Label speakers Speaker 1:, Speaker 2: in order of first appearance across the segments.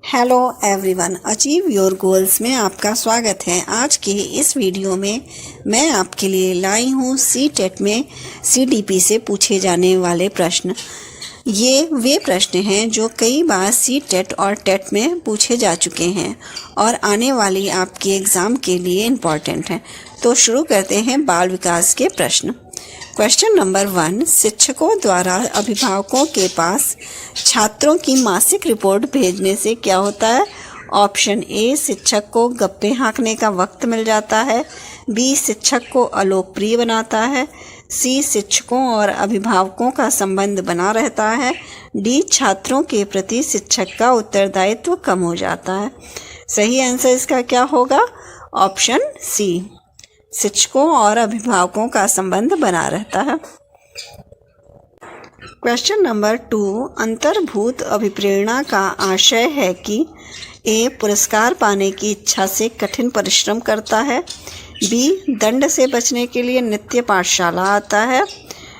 Speaker 1: Hello everyone, achieve your goals में आपका स्वागत है। आज के इस वीडियो में मैं आपके लिए लाई हूँ सी-टेट में सीडीपी से पूछे जाने वाले प्रश्न। ये वे प्रश्न हैं जो कई बार सी-टेट और टेट में पूछे जा चुके हैं और आने वाली आपकी एग्ज़ाम के लिए इम्पॉर्टेंट हैं। तो शुरू करते हैं बाल विकास के प्रश्न। क्वेश्चन नंबर 1, शिक्षकों द्वारा अभिभावकों के पास छात्रों की मासिक रिपोर्ट भेजने से क्या होता है? ऑप्शन ए, शिक्षक को गप्पे हाँकने का वक्त मिल जाता है। बी, शिक्षक को अलोकप्रिय बनाता है। सी, शिक्षकों और अभिभावकों का संबंध बना रहता है। डी, छात्रों के प्रति शिक्षक का उत्तरदायित्व कम हो जाता है। सही आंसर इसका क्या होगा? ऑप्शन सी, शिक्षकों और अभिभावकों का संबंध बना रहता है। क्वेश्चन नंबर 2, अंतर्भूत अभिप्रेरणा का आशय है कि ए, पुरस्कार पाने की इच्छा से कठिन परिश्रम करता है। बी, दंड से बचने के लिए नित्य पाठशाला आता है।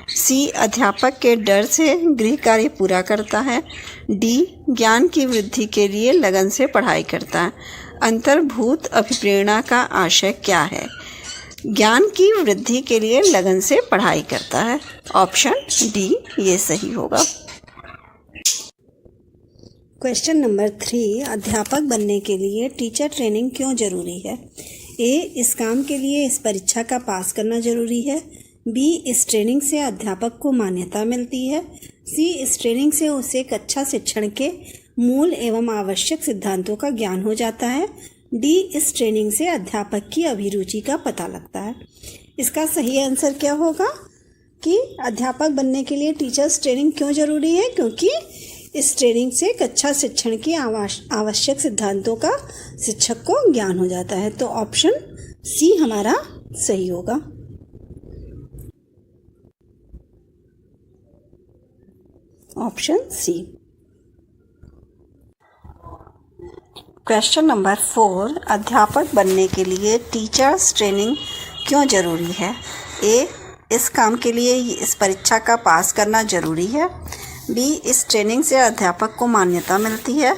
Speaker 1: सी, अध्यापक के डर से गृह कार्य पूरा करता है। डी, ज्ञान की वृद्धि के लिए लगन से पढ़ाई करता है। अंतर्भूत अभिप्रेरणा का आशय क्या है? ज्ञान की वृद्धि के लिए लगन से पढ़ाई करता है। ऑप्शन डी ये सही होगा। क्वेश्चन नंबर 3, अध्यापक बनने के लिए टीचर ट्रेनिंग क्यों जरूरी है? ए, इस काम के लिए इस परीक्षा का पास करना जरूरी है। बी, इस ट्रेनिंग से अध्यापक को मान्यता मिलती है। सी, इस ट्रेनिंग से उसे एक अच्छा शिक्षण के मूल एवं आवश्यक सिद्धांतों का ज्ञान हो जाता है। डी, इस ट्रेनिंग से अध्यापक की अभिरुचि का पता लगता है। इसका सही आंसर क्या होगा कि अध्यापक बनने के लिए टीचर्स ट्रेनिंग क्यों जरूरी है? क्योंकि इस ट्रेनिंग से एक अच्छा शिक्षण के आवश्यक सिद्धांतों का शिक्षक को ज्ञान हो जाता है। तो ऑप्शन सी हमारा सही होगा। Option C. क्वेश्चन नंबर 4, अध्यापक बनने के लिए टीचर्स ट्रेनिंग क्यों ज़रूरी है? ए, इस काम के लिए इस परीक्षा का पास करना ज़रूरी है। बी, इस ट्रेनिंग से अध्यापक को मान्यता मिलती है।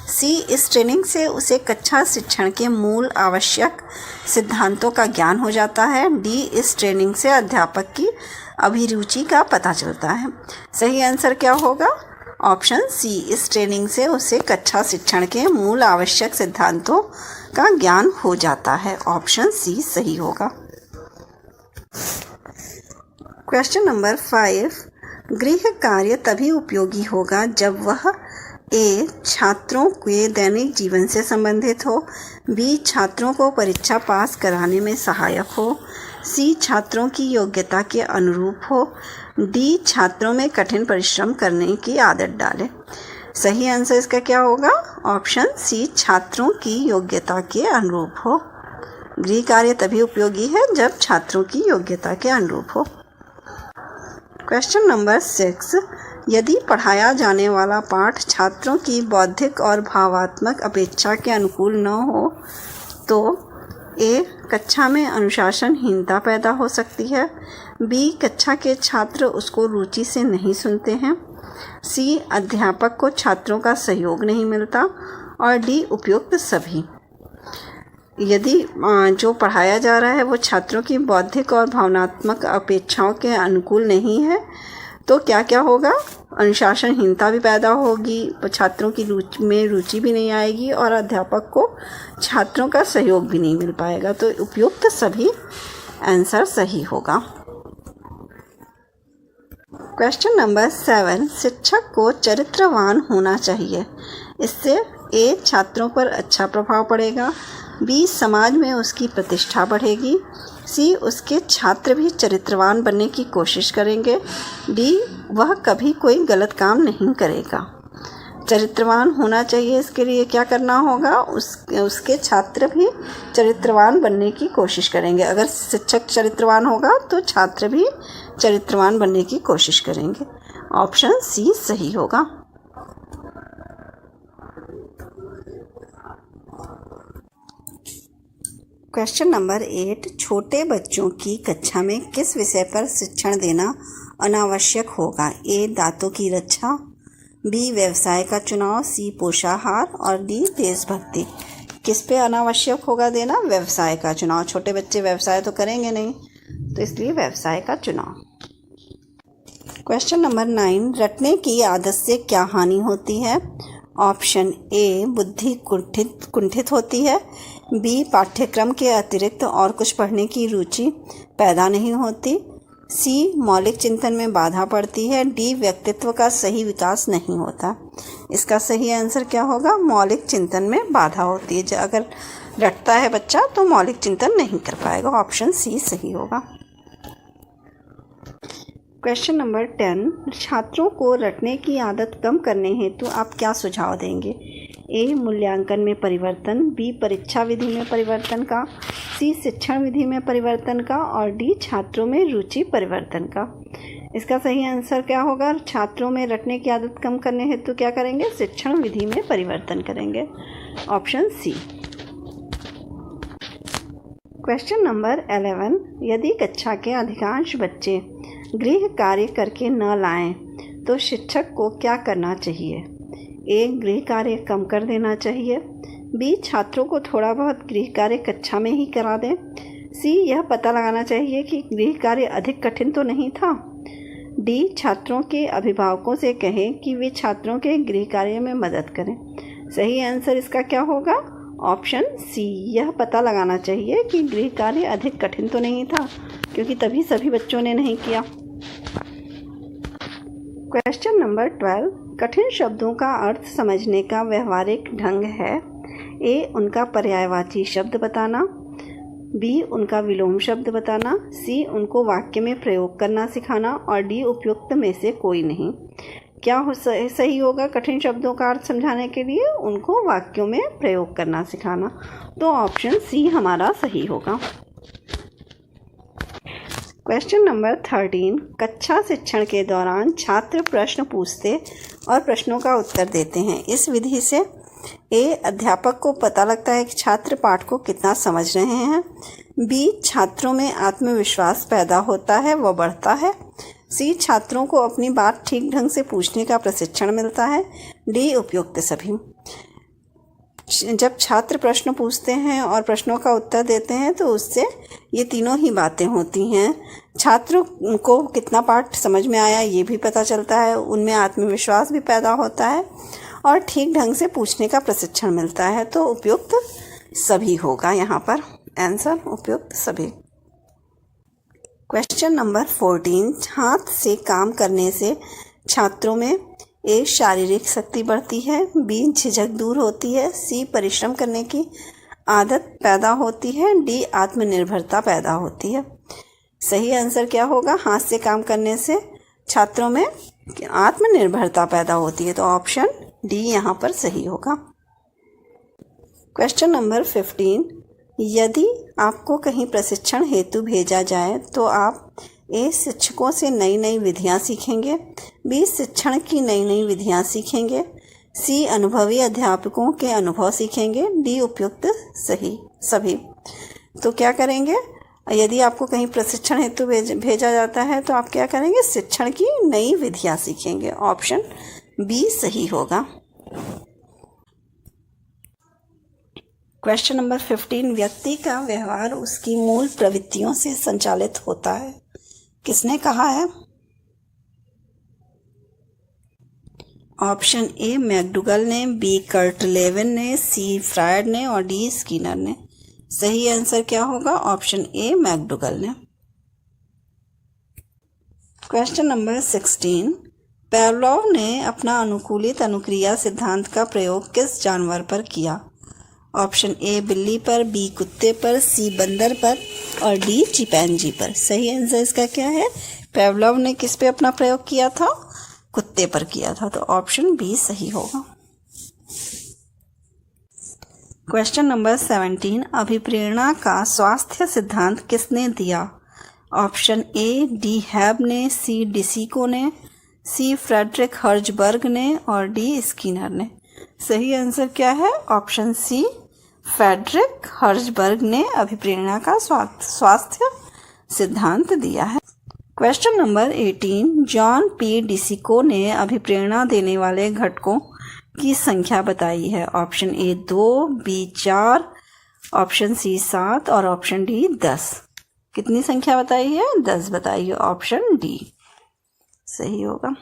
Speaker 1: सी, इस ट्रेनिंग से उसे एक अच्छा शिक्षण के मूल आवश्यक सिद्धांतों का ज्ञान हो जाता है। डी, इस ट्रेनिंग से अध्यापक की अभिरुचि का पता चलता है। सही आंसर क्या होगा? ऑप्शन सी, इस ट्रेनिंग से उसे कक्षा शिक्षण के मूल आवश्यक सिद्धांतों का ज्ञान हो जाता है। ऑप्शन सी सही होगा। क्वेश्चन नंबर 5, गृह कार्य तभी उपयोगी होगा जब वह ए, छात्रों के दैनिक जीवन से संबंधित हो। बी, छात्रों को परीक्षा पास कराने में सहायक हो। सी, छात्रों की योग्यता के अनुरूप हो। डी, छात्रों में कठिन परिश्रम करने की आदत डाले। सही आंसर इसका क्या होगा? ऑप्शन सी, छात्रों की योग्यता के अनुरूप हो। गृह कार्य तभी उपयोगी है जब छात्रों की योग्यता के अनुरूप हो। क्वेश्चन नंबर 6, यदि पढ़ाया जाने वाला पाठ छात्रों की बौद्धिक और भावात्मक अपेक्षा के अनुकूल न हो तो ए, कक्षा में अनुशासनहीनता पैदा हो सकती है। बी, कक्षा के छात्र उसको रुचि से नहीं सुनते हैं। सी, अध्यापक को छात्रों का सहयोग नहीं मिलता। और डी, उपयुक्त सभी। यदि जो पढ़ाया जा रहा है वो छात्रों की बौद्धिक और भावनात्मक अपेक्षाओं के अनुकूल नहीं है तो क्या क्या होगा? अनुशासनहीनता भी पैदा होगी, छात्रों की रुचि भी नहीं आएगी और अध्यापक को छात्रों का सहयोग भी नहीं मिल पाएगा। तो उपयुक्त सभी आंसर सही होगा। क्वेश्चन नंबर 7, शिक्षक को चरित्रवान होना चाहिए। इससे ए, छात्रों पर अच्छा प्रभाव पड़ेगा। बी, समाज में उसकी प्रतिष्ठा बढ़ेगी। सी, उसके छात्र भी चरित्रवान बनने की कोशिश करेंगे। डी, वह कभी कोई गलत काम नहीं करेगा। चरित्रवान होना चाहिए, इसके लिए क्या करना होगा? उसके छात्र भी चरित्रवान बनने की कोशिश करेंगे। अगर शिक्षक चरित्रवान होगा तो छात्र भी चरित्रवान बनने की कोशिश करेंगे। ऑप्शन सी सही होगा। क्वेश्चन नंबर 8, छोटे बच्चों की कक्षा में किस विषय पर शिक्षण देना अनावश्यक होगा? ए, दांतों की रक्षा। बी व्यवसाय का चुनाव, सी पोषाहार और डी देशभक्ति। किस पे अनावश्यक होगा देना? व्यवसाय का चुनाव। छोटे बच्चे व्यवसाय तो करेंगे नहीं, तो इसलिए व्यवसाय का चुनाव। क्वेश्चन नंबर 9, रटने की आदत से क्या हानि होती है? ऑप्शन ए बुद्धि कुंठित होती है, बी पाठ्यक्रम के अतिरिक्त और कुछ पढ़ने की रुचि पैदा नहीं होती, सी मौलिक चिंतन में बाधा पड़ती है, डी व्यक्तित्व का सही विकास नहीं होता। इसका सही आंसर क्या होगा? मौलिक चिंतन में बाधा होती है। अगर रटता है बच्चा तो मौलिक चिंतन नहीं कर पाएगा। ऑप्शन सी सही होगा। क्वेश्चन नंबर 10, छात्रों को रटने की आदत कम करने हेतु आप क्या सुझाव देंगे? ए मूल्यांकन में परिवर्तन, बी परीक्षा विधि में परिवर्तन का, सी शिक्षण विधि में परिवर्तन का और डी छात्रों में रुचि परिवर्तन का। इसका सही आंसर क्या होगा? छात्रों में रटने की आदत कम करने हेतु क्या करेंगे? शिक्षण विधि में परिवर्तन करेंगे। Option C. क्वेश्चन नंबर 11, यदि कक्षा के अधिकांश बच्चे गृह कार्य करके न लाएं तो शिक्षक को क्या करना चाहिए? ए गृह कार्य कम कर देना चाहिए, बी छात्रों को थोड़ा बहुत गृह कार्य कक्षा में ही करा दें, सी यह पता लगाना चाहिए कि गृह कार्य अधिक कठिन तो नहीं था, डी छात्रों के अभिभावकों से कहें कि वे छात्रों के गृह कार्य में मदद करें। सही आंसर इसका क्या होगा? ऑप्शन सी, यह पता लगाना चाहिए कि गृह कार्य अधिक कठिन तो नहीं था, क्योंकि तभी सभी बच्चों ने नहीं किया। क्वेश्चन नंबर 12, कठिन शब्दों का अर्थ समझने का व्यवहारिक ढंग है। ए उनका पर्यायवाची शब्द बताना, बी उनका विलोम शब्द बताना, सी उनको वाक्य में प्रयोग करना सिखाना और डी उपयुक्त में से कोई नहीं। क्या सही होगा कठिन शब्दों का अर्थ समझाने के लिए? उनको वाक्यों में प्रयोग करना सिखाना। तो ऑप्शन सी हमारा सही होगा। क्वेश्चन नंबर 13, कक्षा शिक्षण के दौरान छात्र प्रश्न पूछते और प्रश्नों का उत्तर देते हैं। इस विधि से ए अध्यापक को पता लगता है कि छात्र पाठ को कितना समझ रहे हैं, बी छात्रों में आत्मविश्वास पैदा होता है, वह बढ़ता है, सी छात्रों को अपनी बात ठीक ढंग से पूछने का प्रशिक्षण मिलता है, डी उपयुक्त सभी। जब छात्र प्रश्न पूछते हैं और प्रश्नों का उत्तर देते हैं तो उससे ये तीनों ही बातें होती हैं। छात्रों को कितना पाठ समझ में आया ये भी पता चलता है, उनमें आत्मविश्वास भी पैदा होता है और ठीक ढंग से पूछने का प्रशिक्षण मिलता है। तो उपयुक्त सभी होगा यहाँ पर आंसर, उपयुक्त सभी। क्वेश्चन नंबर 14, हाथ से काम करने से छात्रों में ए शारीरिक शक्ति बढ़ती है, बी झिझक दूर होती है, सी परिश्रम करने की आदत पैदा होती है, डी आत्मनिर्भरता पैदा होती है। सही आंसर क्या होगा? हाथ से काम करने से छात्रों में आत्मनिर्भरता पैदा होती है। तो ऑप्शन डी यहाँ पर सही होगा। क्वेश्चन नंबर 15, यदि आपको कहीं प्रशिक्षण हेतु भेजा जाए तो आप ए शिक्षकों से नई नई विधियां सीखेंगे, बी शिक्षण की नई नई विधियां सीखेंगे, सी अनुभवी अध्यापकों के अनुभव सीखेंगे, डी उपयुक्त सभी। तो क्या करेंगे? यदि आपको कहीं प्रशिक्षण हेतु भेजा जाता है तो आप क्या करेंगे? शिक्षण की नई विधियां सीखेंगे। ऑप्शन बी सही होगा। क्वेश्चन नंबर 15, व्यक्ति का व्यवहार उसकी मूल प्रवृत्तियों से संचालित होता है। किसने कहा है? ऑप्शन ए मैकडूगल ने, बी कर्ट लेविन ने, सी फ्रायड ने और डी स्किनर ने। सही आंसर क्या होगा? ऑप्शन ए मैकडूगल ने। क्वेश्चन नंबर 16, पावलोव ने अपना अनुकूलित अनुक्रिया सिद्धांत का प्रयोग किस जानवर पर किया? ऑप्शन ए बिल्ली पर, बी कुत्ते पर, सी बंदर पर और डी चिंपैंजी पर। सही आंसर इसका क्या है? पावलोव ने किस पे अपना प्रयोग किया था? कुत्ते पर किया था। तो ऑप्शन बी सही होगा। क्वेश्चन नंबर 17, अभिप्रेरणा का स्वास्थ्य सिद्धांत किसने दिया? ऑप्शन ए डी हैब ने, सी डिसिको ने, सी फ्रेडरिक हर्जबर्ग ने और डी स्किनर ने। सही आंसर क्या है? ऑप्शन सी फ्रेडरिक हर्जबर्ग ने अभिप्रेरणा का स्वास्थ्य सिद्धांत दिया है। Question number 18, John P DeCecco ने अभिप्रेरणा देने वाले घटकों की संख्या बताई है। Option A 2, B 4, option C 7 और ऑप्शन डी 10। कितनी संख्या बताई है? 10 बताई है। ऑप्शन डी सही होगा।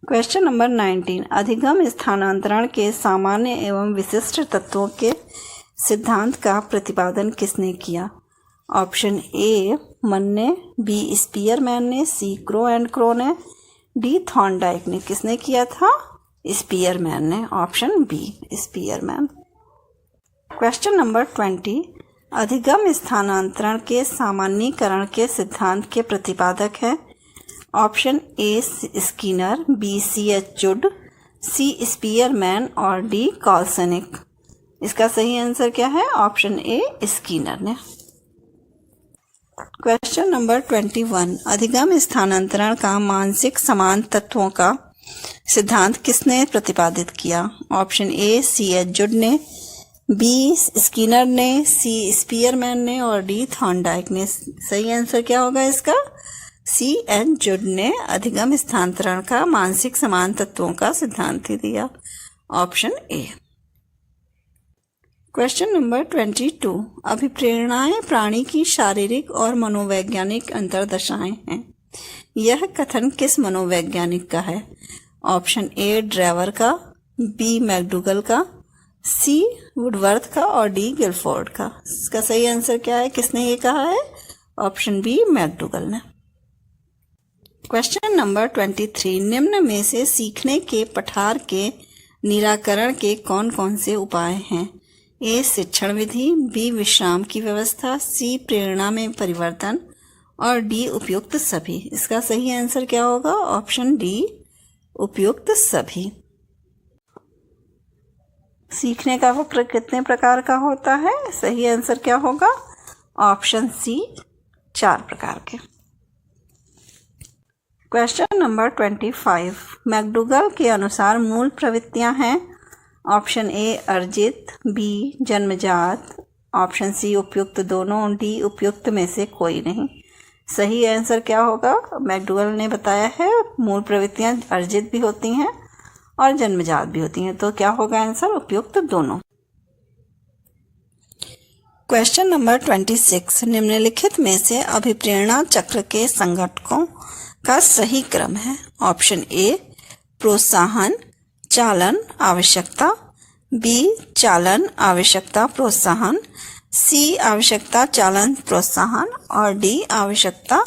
Speaker 1: क्वेश्चन नंबर 19, अधिगम स्थानांतरण के सामान्य एवं विशिष्ट तत्वों के सिद्धांत का प्रतिपादन किसने किया? ऑप्शन ए मन ने, बी स्पीयरमैन ने, सी क्रो एंड क्रो ने, डी थॉर्नडाइक ने। किसने किया था? स्पीयरमैन ने। Option B Spearman. Question number 20, अधिगम स्थानांतरण के सामान्यीकरण के सिद्धांत के प्रतिपादक हैं। Option A Skinner, B C H Judd, C Spearman और डी कॉल्सनिक। इसका सही आंसर क्या है? ऑप्शन ए स्किनर ने। क्वेश्चन नंबर 21, अधिगम स्थानांतरण का मानसिक समान तत्वों का सिद्धांत किसने प्रतिपादित किया? ऑप्शन ए सी एच जुड ने, बी स्किनर ने, सी स्पीयरमैन ने और डी थॉर्नडाइक ने। सही आंसर क्या होगा इसका? सी एच जुड ने अधिगम स्थानांतरण का मानसिक समान तत्वों का सिद्धांत ही दिया। Option A. क्वेश्चन नंबर 22, अभिप्रेरणाएं प्राणी की शारीरिक और मनोवैज्ञानिक अंतर्दशाएं हैं। यह कथन किस मनोवैज्ञानिक का है? ऑप्शन ए ड्रेवर का, बी मैकडूगल का, सी वुडवर्थ का और डी गिलफोर्ड का। इसका सही आंसर क्या है? किसने ये कहा है? ऑप्शन बी मैकडूगल ने। क्वेश्चन नंबर 23, निम्न में से सीखने के पठार के निराकरण के कौन कौन से उपाय हैं? ए शिक्षण विधि, बी विश्राम की व्यवस्था, सी प्रेरणा में परिवर्तन और डी उपयुक्त सभी। इसका सही आंसर क्या होगा? ऑप्शन डी उपयुक्त सभी। सीखने का वक्र कितने प्रकार का होता है? सही आंसर क्या होगा? ऑप्शन सी 4 प्रकार के। क्वेश्चन नंबर 25, मैकडूगल के अनुसार मूल प्रवृत्तियां हैं। ऑप्शन ए अर्जित, बी जन्मजात, ऑप्शन सी उपयुक्त दोनों, डी उपयुक्त में से कोई नहीं। सही आंसर क्या होगा? मैकडूगल ने बताया है मूल प्रवृत्तियां अर्जित भी होती हैं और जन्मजात भी होती हैं। तो क्या होगा आंसर? उपयुक्त दोनों। क्वेश्चन नंबर 26, निम्नलिखित में से अभिप्रेरणा चक्र के संघटकों का सही क्रम है। ऑप्शन ए प्रोत्साहन, चालन, आवश्यकता, बी चालन, आवश्यकता, प्रोत्साहन, सी आवश्यकता, चालन, प्रोत्साहन और डी आवश्यकता,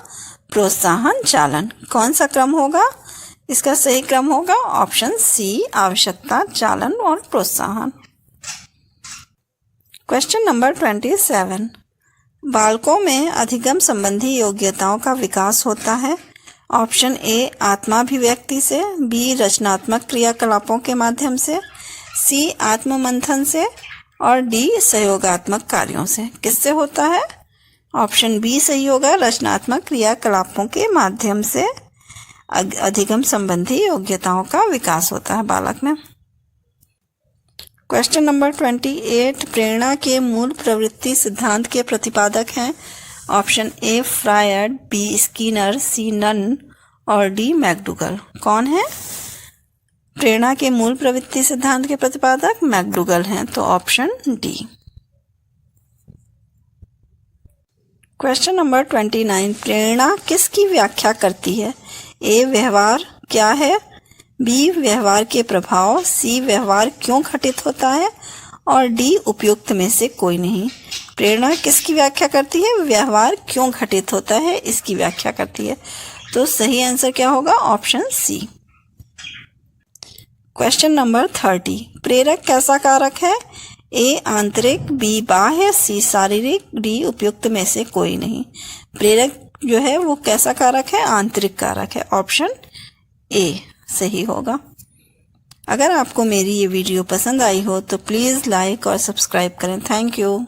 Speaker 1: प्रोत्साहन, चालन। कौन सा क्रम होगा? इसका सही क्रम होगा ऑप्शन सी आवश्यकता, चालन और प्रोत्साहन। क्वेश्चन नंबर 27, बालकों में अधिगम संबंधी योग्यताओं का विकास होता है। ऑप्शन ए आत्माभिव्यक्ति से, बी रचनात्मक क्रियाकलापों के माध्यम से, सी आत्ममंथन से और डी सहयोगात्मक कार्यों से। किससे होता है? ऑप्शन बी सही होगा, रचनात्मक क्रियाकलापों के माध्यम से अधिगम संबंधी योग्यताओं का विकास होता है बालक में। क्वेश्चन नंबर 28, प्रेरणा के मूल प्रवृत्ति सिद्धांत के प्रतिपादक हैं। Option A Freud, B Skinner, C Nunn और डी मैकडूगल। कौन है प्रेरणा के मूल प्रवृत्ति सिद्धांत के प्रतिपादक? मैकडूगल हैं। तो ऑप्शन डी। क्वेश्चन नंबर 29, प्रेरणा किसकी व्याख्या करती है? ए व्यवहार क्या है, बी व्यवहार के प्रभाव, सी व्यवहार क्यों घटित होता है और डी उपयुक्त में से कोई नहीं। प्रेरणा किसकी व्याख्या करती है? व्यवहार क्यों घटित होता है इसकी व्याख्या करती है। तो सही आंसर क्या होगा? Option C. क्वेश्चन नंबर 30, प्रेरक कैसा कारक है? ए आंतरिक, बी बाह्य, सी शारीरिक, डी उपयुक्त में से कोई नहीं। प्रेरक जो है वो कैसा कारक है? आंतरिक कारक है। ऑप्शन ए सही होगा। अगर आपको मेरी ये वीडियो पसंद आई हो तो प्लीज़ लाइक और सब्सक्राइब करें। Thank you.